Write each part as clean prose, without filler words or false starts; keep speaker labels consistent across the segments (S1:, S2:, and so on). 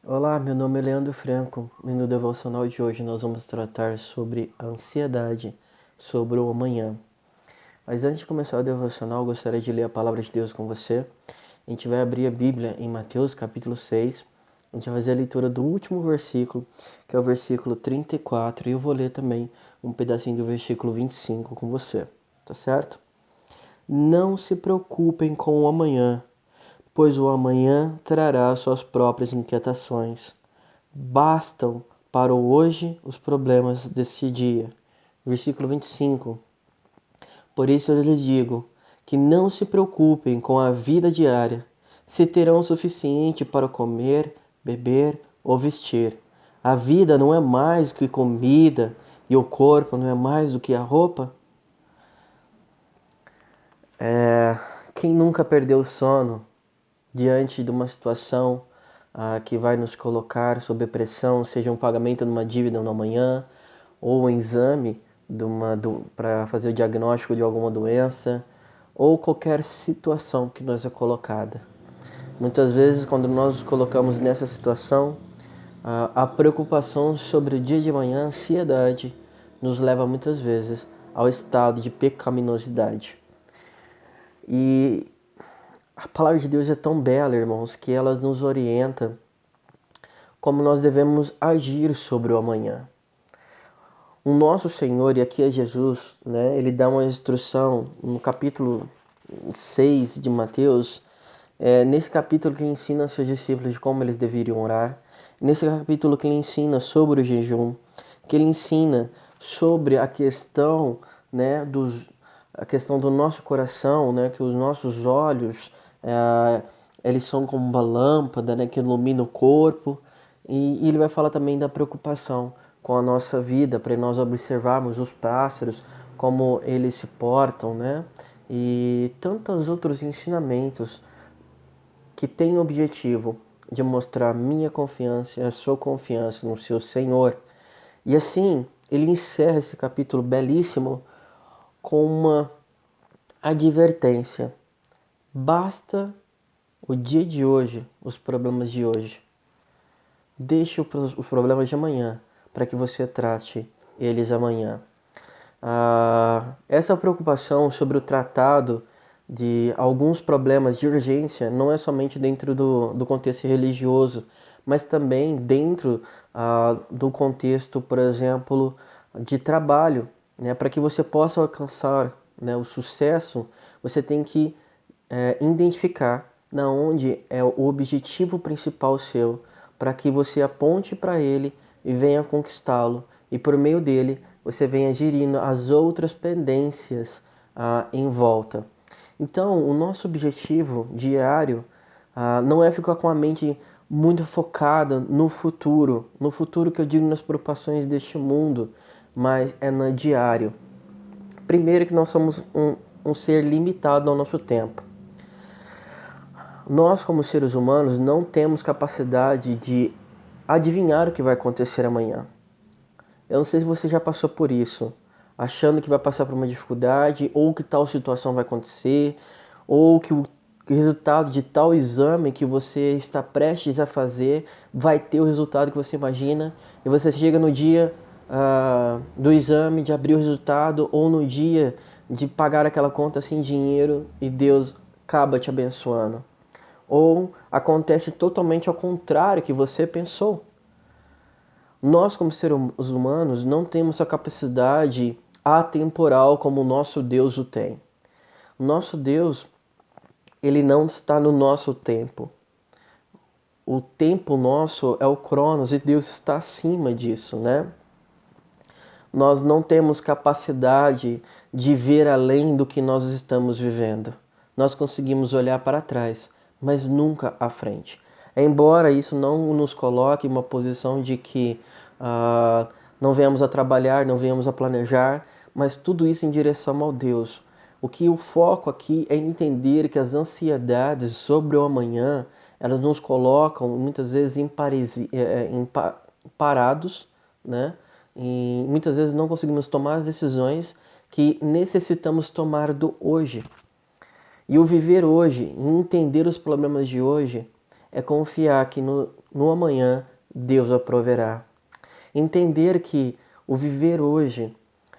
S1: Olá, meu nome é Leandro Franco e no devocional de hoje nós vamos tratar sobre a ansiedade, sobre o amanhã. Mas antes de começar o devocional, eu gostaria de ler a palavra de Deus com você. A gente vai abrir a Bíblia em Mateus capítulo 6. A gente vai fazer a leitura do último versículo, que é o versículo 34, e eu vou ler também um pedacinho do versículo 25 com você, tá certo? Não se preocupem com o amanhã, pois o amanhã trará suas próprias inquietações. Bastam para o hoje os problemas deste dia. Versículo 25. Por isso eu lhes digo que não se preocupem com a vida diária, se terão o suficiente para comer, beber ou vestir. A vida não é mais do que comida e o corpo não é mais do que a roupa. Quem nunca perdeu o sono diante de uma situação que vai nos colocar sob pressão, seja um pagamento de uma dívida no amanhã, ou um exame para fazer o diagnóstico de alguma doença, ou qualquer situação que nos é colocada. Muitas vezes, quando nós nos colocamos nessa situação, a preocupação sobre o dia de amanhã, a ansiedade, nos leva muitas vezes ao estado de pecaminosidade. E a palavra de Deus é tão bela, irmãos, que ela nos orienta como nós devemos agir sobre o amanhã. O nosso Senhor, e aqui é Jesus, né, ele dá uma instrução no capítulo 6 de Mateus, nesse capítulo que ensina aos seus discípulos de como eles deveriam orar, nesse capítulo que ele ensina sobre o jejum, que ele ensina sobre a questão, né, a questão do nosso coração, né, que os nossos olhos, eles são como uma lâmpada, né, que ilumina o corpo, e ele vai falar também da preocupação com a nossa vida, para nós observarmos os pássaros, como eles se portam, né? E tantos outros ensinamentos que têm o objetivo de mostrar minha confiança e a sua confiança no seu Senhor. E assim, ele encerra esse capítulo belíssimo com uma advertência. Basta o dia de hoje, os problemas de hoje. Deixe os problemas de amanhã para que você trate eles amanhã. Essa preocupação sobre o tratado de alguns problemas de urgência não é somente dentro do contexto religioso, mas também dentro do contexto, por exemplo, de trabalho. Né? Para que você possa alcançar, né, o sucesso, você tem que identificar na onde é o objetivo principal seu, para que você aponte para ele e venha conquistá-lo, e por meio dele você venha gerindo as outras pendências em volta. Então, o nosso objetivo diário não é ficar com a mente muito focada no futuro que eu digo nas preocupações deste mundo, mas é no diário. Primeiro que nós somos um ser limitado ao nosso tempo. Nós, como seres humanos, não temos capacidade de adivinhar o que vai acontecer amanhã. Eu não sei se você já passou por isso, achando que vai passar por uma dificuldade, ou que tal situação vai acontecer, ou que o resultado de tal exame que você está prestes a fazer vai ter o resultado que você imagina, e você chega no dia do exame, de abrir o resultado, ou no dia de pagar aquela conta sem dinheiro e Deus acaba te abençoando. Ou acontece totalmente ao contrário que você pensou. Nós, como seres humanos, não temos a capacidade atemporal como o nosso Deus o tem. O nosso Deus, ele não está no nosso tempo. O tempo nosso é o Cronos e Deus está acima disso, né? Nós não temos capacidade de ver além do que nós estamos vivendo. Nós conseguimos olhar para trás, mas nunca à frente. Embora isso não nos coloque em uma posição de que não venhamos a trabalhar, não venhamos a planejar, mas tudo isso em direção ao Deus. O que o foco aqui é entender que as ansiedades sobre o amanhã, elas nos colocam muitas vezes parados, né? E muitas vezes não conseguimos tomar as decisões que necessitamos tomar do hoje. E o viver hoje, e entender os problemas de hoje, é confiar que no amanhã Deus a proverá. Entender que o viver hoje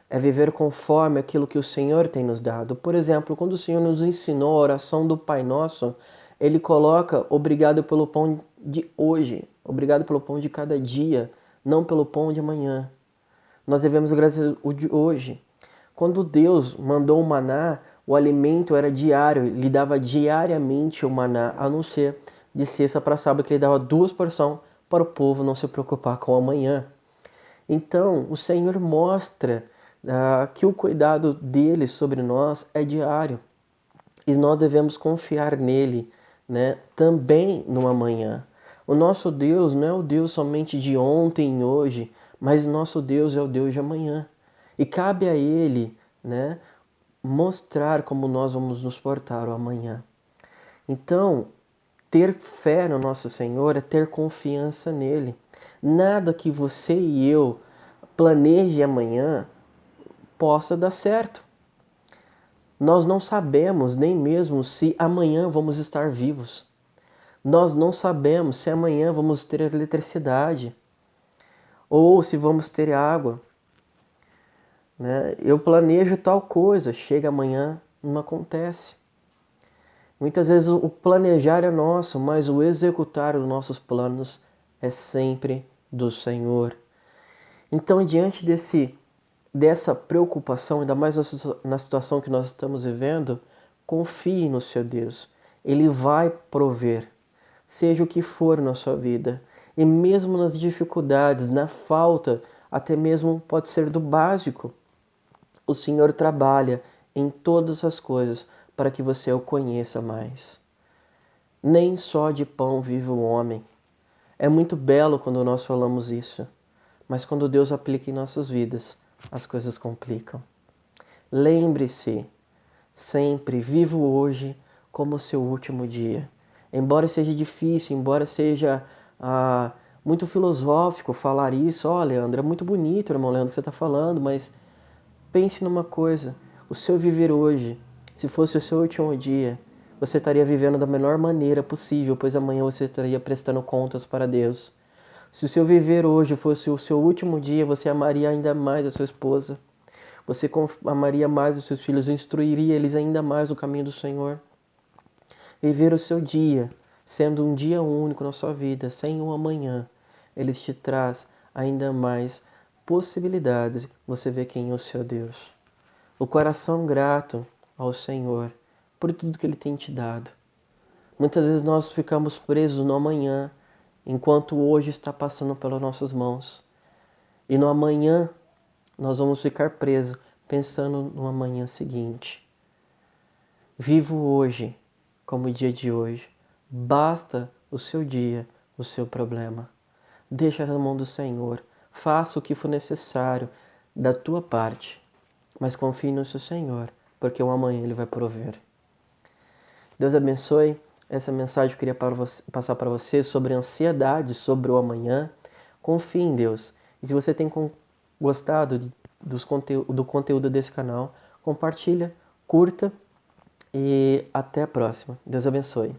S1: é viver conforme aquilo que o Senhor tem nos dado. Por exemplo, quando o Senhor nos ensinou a oração do Pai Nosso, Ele coloca obrigado pelo pão de hoje, obrigado pelo pão de cada dia, não pelo pão de amanhã. Nós devemos agradecer o de hoje. Quando Deus mandou o maná, o alimento era diário, Ele dava diariamente o maná, a não ser de sexta para sábado, que Ele dava 2 porções para o povo não se preocupar com o amanhã. Então, o Senhor mostra que o cuidado dele sobre nós é diário. E nós devemos confiar nele, né, também no amanhã. O nosso Deus não é o Deus somente de ontem e hoje, mas o nosso Deus é o Deus de amanhã. E cabe a ele, né, mostrar como nós vamos nos portar o amanhã. Então, ter fé no nosso Senhor é ter confiança nele. Nada que você e eu planeje amanhã possa dar certo. Nós não sabemos nem mesmo se amanhã vamos estar vivos. Nós não sabemos se amanhã vamos ter eletricidade ou se vamos ter água. Né? Eu planejo tal coisa, chega amanhã, não acontece. Muitas vezes o planejar é nosso, mas o executar os nossos planos é sempre do Senhor. Então, diante dessa preocupação, ainda mais na situação que nós estamos vivendo, confie no seu Deus. Ele vai prover, seja o que for na sua vida. E mesmo nas dificuldades, na falta, até mesmo pode ser do básico, o Senhor trabalha em todas as coisas para que você o conheça mais. Nem só de pão vive o homem. É muito belo quando nós falamos isso, mas quando Deus aplica em nossas vidas, as coisas complicam. Lembre-se, sempre viva hoje como o seu último dia. Embora seja difícil, embora seja muito filosófico falar isso, ó, Leandro, é muito bonito, irmão Leandro, que você está falando, mas pense numa coisa, o seu viver hoje, se fosse o seu último dia, você estaria vivendo da melhor maneira possível, pois amanhã você estaria prestando contas para Deus. Se o seu viver hoje fosse o seu último dia, você amaria ainda mais a sua esposa. Você amaria mais os seus filhos, instruiria eles ainda mais no caminho do Senhor. Viver o seu dia, sendo um dia único na sua vida, sem um amanhã, ele te traz ainda mais possibilidades. Você vê quem é o seu Deus. O coração grato ao Senhor por tudo que Ele tem te dado. Muitas vezes nós ficamos presos no amanhã, enquanto hoje está passando pelas nossas mãos. E no amanhã nós vamos ficar presos, pensando no amanhã seguinte. Vivo hoje como o dia de hoje. Basta o seu dia, o seu problema. Deixa na mão do Senhor. Faça o que for necessário da tua parte. Mas confie no seu Senhor, porque o amanhã Ele vai prover. Deus abençoe. Essa mensagem eu queria passar para você sobre ansiedade, sobre o amanhã. Confie em Deus. E se você tem gostado do conteúdo desse canal, compartilha, curta e até a próxima. Deus abençoe.